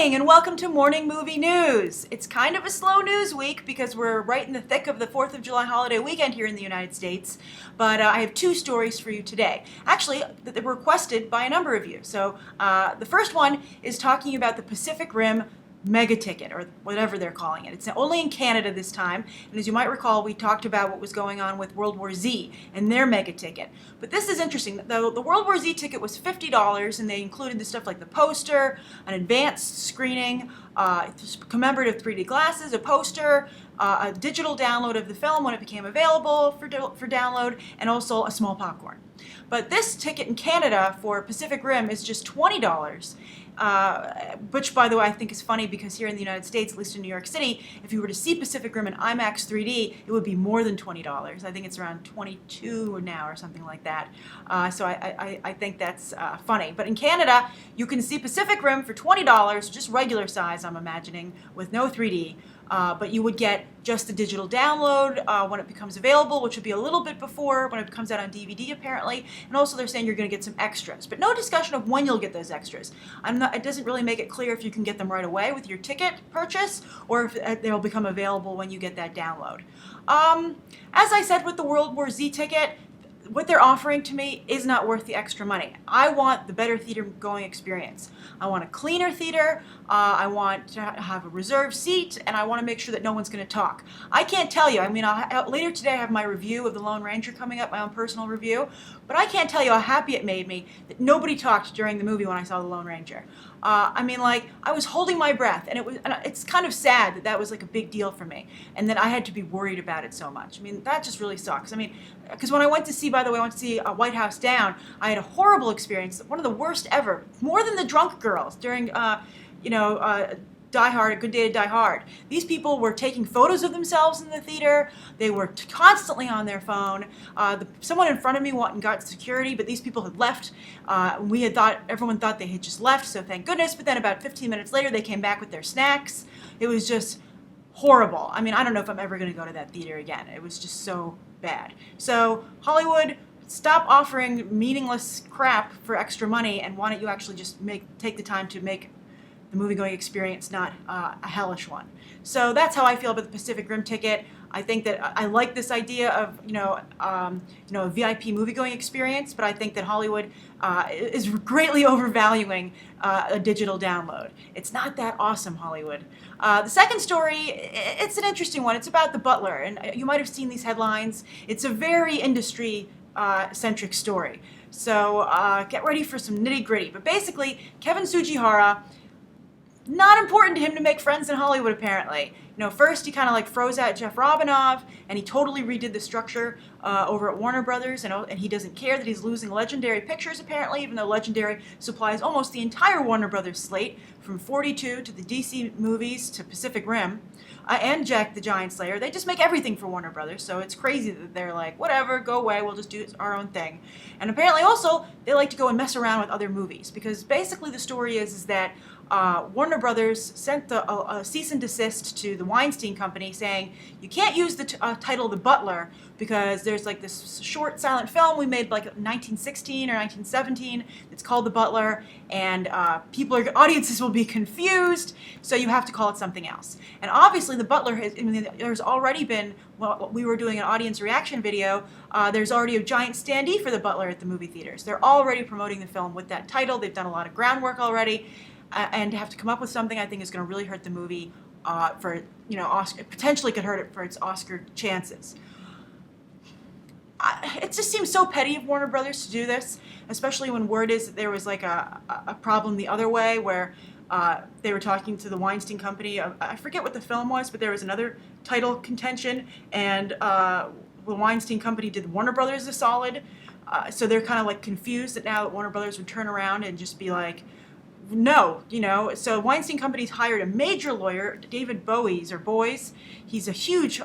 morning and welcome to Morning Movie News. It's kind of a slow news week because we're right in the thick of the 4th of July holiday weekend here in the United States, but I have two stories for you today. Actually, that were requested by a number of you. So the first one is talking about the Pacific Rim SuperTicket, or whatever they're calling it. It's only in Canada this time, and as you might recall, we talked about what was going on with World War Z and their mega ticket. But this is interesting. The World War Z ticket was $50, and they included the stuff like the poster, an advanced screening, commemorative 3D glasses, a poster, a digital download of the film when it became available for download, and also a small popcorn. But this ticket in Canada for Pacific Rim is just $20. Which, by the way, I think is funny because here in the United States, at least in New York City, if you were to see Pacific Rim in IMAX 3D, it would be more than $20. I think it's around $22 now or something like that. So I think that's funny. But in Canada, you can see Pacific Rim for $20, just regular size, I'm imagining, with no 3D. But you would get just the digital download when it becomes available, which would be a little bit before when it comes out on DVD apparently. And also they're saying you're going to get some extras, but no discussion of when you'll get those extras. It doesn't really make it clear if you can get them right away with your ticket purchase or if they'll become available when you get that download. As I said with the World War Z ticket, what they're offering to me is not worth the extra money. I want the better theater going experience. I want a cleaner theater, I want to have a reserved seat, and I want to make sure that no one's going to talk. I can't tell you, later today I have my review of The Lone Ranger coming up, my own personal review, but I can't tell you how happy it made me that nobody talked during the movie when I saw The Lone Ranger. I was holding my breath, and it's kind of sad that was like a big deal for me, and that I had to be worried about it so much. That just really sucks. Because when I went to see, by the way, White House Down, I had a horrible experience, one of the worst ever, more than the drunk girls during, Die Hard, A Good Day to Die Hard. These people were taking photos of themselves in the theater. They were constantly on their phone. Someone in front of me went and got security, but these people had left. Everyone thought they had just left, so thank goodness. But then about 15 minutes later, they came back with their snacks. It was just horrible. I don't know if I'm ever going to go to that theater again. It was just so bad. So Hollywood, stop offering meaningless crap for extra money, and why don't you actually just take the time to make the movie-going experience not a hellish one. So that's how I feel about the Pacific Rim ticket. I think that I like this idea of a VIP movie-going experience, but I think that Hollywood is greatly overvaluing a digital download. It's not that awesome, Hollywood. The second story, it's an interesting one. It's about the Butler, and you might have seen these headlines. It's a very industry-centric story. So get ready for some nitty-gritty. But basically, Kevin Tsujihara, not important to him to make friends in Hollywood, apparently. First he kind of froze out Jeff Robinov, and he totally redid the structure over at Warner Brothers, and he doesn't care that he's losing Legendary Pictures, apparently, even though Legendary supplies almost the entire Warner Brothers slate, from 42 to the DC movies to Pacific Rim, and Jack the Giant Slayer. They just make everything for Warner Brothers, so it's crazy that they're like, whatever, go away, we'll just do our own thing. And apparently also, they like to go and mess around with other movies, because basically the story is that Warner Brothers sent a cease and desist to the Weinstein Company saying, you can't use the title The Butler because there's this short silent film we made 1916 or 1917 it's called The Butler, and audiences will be confused, so you have to call it something else. And obviously The Butler there's already been, we were doing an audience reaction video, there's already a giant standee for The Butler at the movie theaters. They're already promoting the film with that title. They've done a lot of groundwork already. And to have to come up with something I think is going to really hurt the movie Oscar, potentially could hurt it for its Oscar chances. It just seems so petty of Warner Brothers to do this, especially when word is that there was a problem the other way where they were talking to the Weinstein Company. I forget what the film was, but there was another title contention, and the Weinstein Company did Warner Brothers a solid. So they're kind of confused that now that Warner Brothers would turn around and just be like, no, so Weinstein Company's hired a major lawyer, David Boies. He's a huge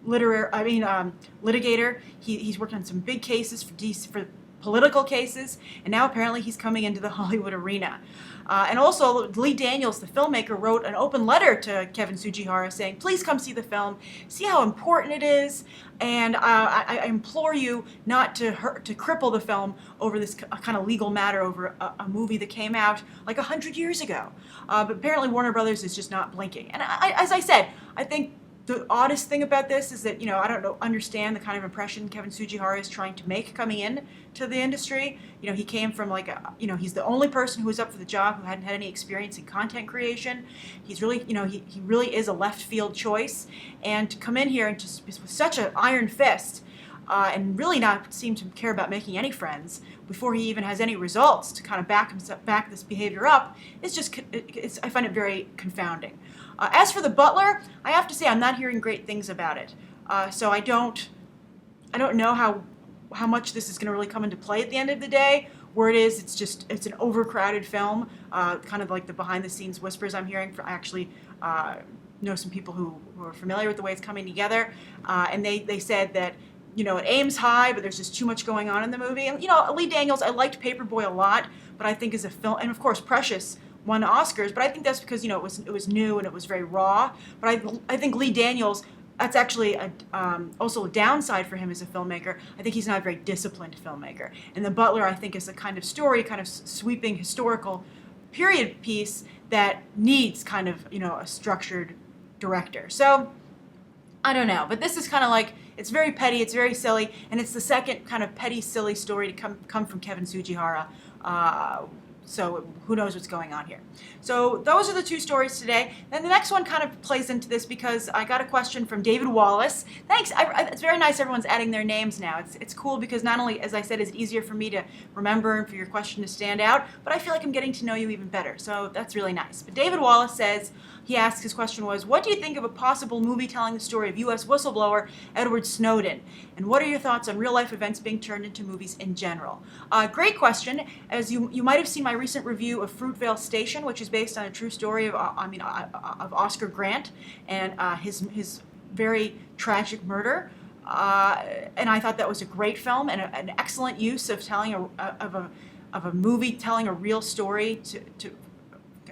litigator. He's worked on some big cases for political cases, and now apparently he's coming into the Hollywood arena. And also, Lee Daniels, the filmmaker, wrote an open letter to Kevin Tsujihara saying, please come see the film, see how important it is, and I implore you not to cripple the film over this kind of legal matter over a movie that came out like 100 years ago. But apparently Warner Brothers is just not blinking. And as I said, I think the oddest thing about this is that, I don't understand the kind of impression Kevin Tsujihara is trying to make coming in to the industry. He came from he's the only person who was up for the job who hadn't had any experience in content creation. He's really, he really is a left field choice. And to come in here and just with such an iron fist and really not seem to care about making any friends before he even has any results to kind of back this behavior up, I find it very confounding. As for the Butler, I have to say I'm not hearing great things about it. So I don't know how much this is going to really come into play at the end of the day. Where it is, it's an overcrowded film, kind of like the behind-the-scenes whispers I'm hearing. I actually know some people who are familiar with the way it's coming together, and they said that it aims high, but there's just too much going on in the movie. And Lee Daniels, I liked Paperboy a lot, but I think as a film, and of course Precious won Oscars, but I think that's because it was new and it was very raw. But I think Lee Daniels, that's actually also a downside for him as a filmmaker. I think he's not a very disciplined filmmaker. And The Butler, I think, is a kind of story, kind of sweeping historical period piece that needs kind of a structured director. So I don't know, but this is kind of like, it's very petty, it's very silly, and it's the second kind of petty, silly story to come from Kevin Tsujihara. So who knows what's going on here. So those are the two stories today. Then the next one kind of plays into this because I got a question from David Wallace. Thanks. It's very nice everyone's adding their names now. It's cool because not only, as I said, is it easier for me to remember and for your question to stand out, but I feel like I'm getting to know you even better. So that's really nice. But David Wallace says, his question was, what do you think of a possible movie telling the story of U.S. whistleblower Edward Snowden? And what are your thoughts on real-life events being turned into movies in general? Great question. As you might have seen my recent review of Fruitvale Station, which is based on a true story of Oscar Grant and his very tragic murder. And I thought that was a great film and an excellent use of telling a movie telling a real story to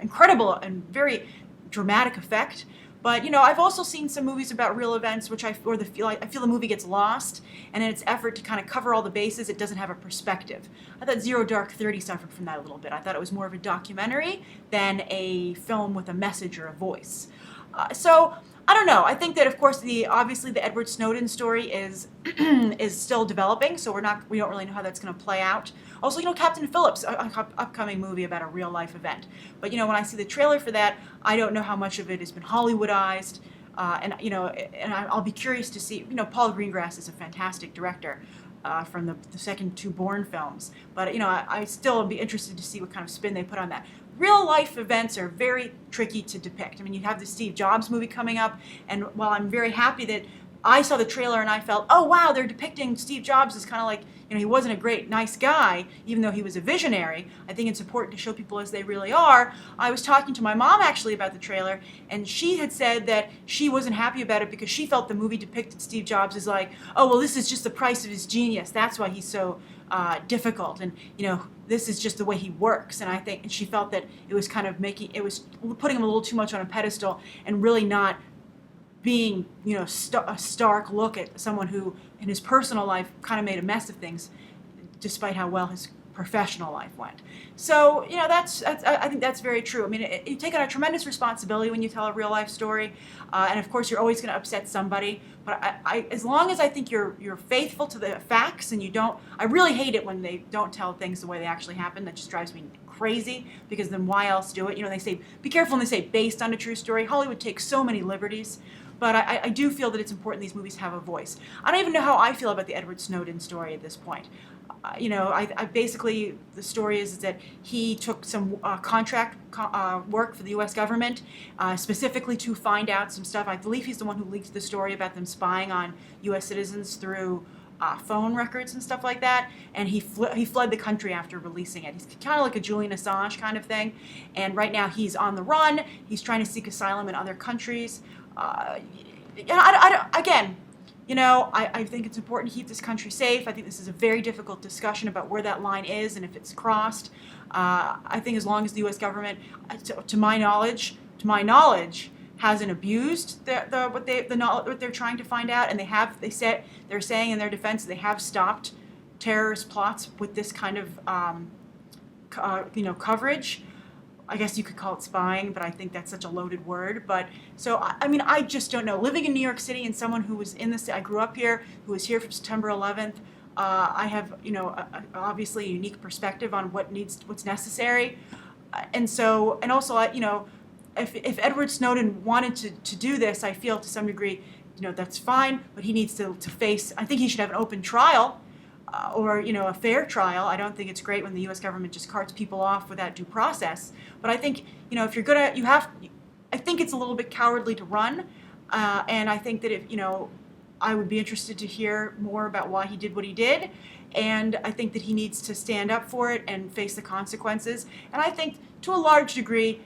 incredible and very dramatic effect. But I've also seen some movies about real events, which I feel the movie gets lost, and in its effort to kind of cover all the bases, it doesn't have a perspective. I thought Zero Dark 30 suffered from that a little bit. I thought it was more of a documentary than a film with a message or a voice. So I don't know. I think that, of course, obviously the Edward Snowden story is still developing, so we don't really know how that's going to play out. Also, Captain Phillips, an upcoming movie about a real life event. But when I see the trailer for that, I don't know how much of it has been Hollywoodized, and I'll be curious to see. Paul Greengrass is a fantastic director from the second two Bourne films, but I still would be interested to see what kind of spin they put on that. Real life events are very tricky to depict. You have the Steve Jobs movie coming up, and while I'm very happy that I saw the trailer and I felt, oh wow, they're depicting Steve Jobs as kind of like, he wasn't a great, nice guy, even though he was a visionary. I think it's important to show people as they really are. I was talking to my mom actually about the trailer, and she had said that she wasn't happy about it because she felt the movie depicted Steve Jobs as like, oh well, this is just the price of his genius. That's why he's so difficult, and this is just the way he works. And she felt that it was kind of putting him a little too much on a pedestal and really not being, a stark look at someone who, in his personal life, kind of made a mess of things, despite how well his professional life went. So, I think that's very true. You take on a tremendous responsibility when you tell a real life story, and of course, you're always going to upset somebody. But as long as I think you're faithful to the facts, and you don't, I really hate it when they don't tell things the way they actually happen. That just drives me crazy, because then why else do it? They say, be careful when they say based on a true story. Hollywood takes so many liberties. But I do feel that it's important these movies have a voice. I don't even know how I feel about the Edward Snowden story at this point. I basically, the story is that he took some contract work for the U.S. government, specifically to find out some stuff. I believe he's the one who leaked the story about them spying on U.S. citizens through phone records and stuff like that, and he fled the country after releasing it. He's kind of like a Julian Assange kind of thing, and right now he's on the run. He's trying to seek asylum in other countries. Again, I think it's important to keep this country safe. I think this is a very difficult discussion about where that line is and if it's crossed. I think as long as the U.S. government, to my knowledge, hasn't abused what they're trying to find out, and they're saying in their defense they have stopped terrorist plots with this kind of coverage. I guess you could call it spying, but I think that's such a loaded word. But so, I just don't know. Living in New York City and someone who was I grew up here, who was here from September 11th, I have, obviously a unique perspective on what's necessary. And also, if Edward Snowden wanted to do this, I feel to some degree, that's fine, but he needs to face, I think he should have an open trial. Or a fair trial. I don't think it's great when the U.S. government just carts people off without due process. But I think if you're gonna, I think it's a little bit cowardly to run, and I think that if I would be interested to hear more about why he did what he did, and I think that he needs to stand up for it and face the consequences. And I think to a large degree,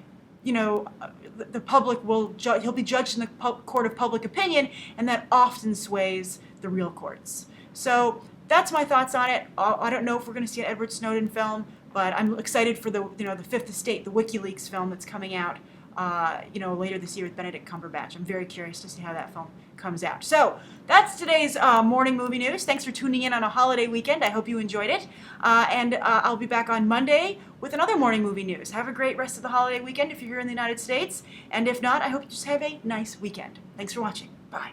the public he'll be judged in the court of public opinion, and that often sways the real courts. So that's my thoughts on it. I don't know if we're going to see an Edward Snowden film, but I'm excited for the Fifth Estate, the WikiLeaks film that's coming out, later this year with Benedict Cumberbatch. I'm very curious to see how that film comes out. So that's today's morning movie news. Thanks for tuning in on a holiday weekend. I hope you enjoyed it. And I'll be back on Monday with another morning movie news. Have a great rest of the holiday weekend if you're here in the United States. And if not, I hope you just have a nice weekend. Thanks for watching. Bye.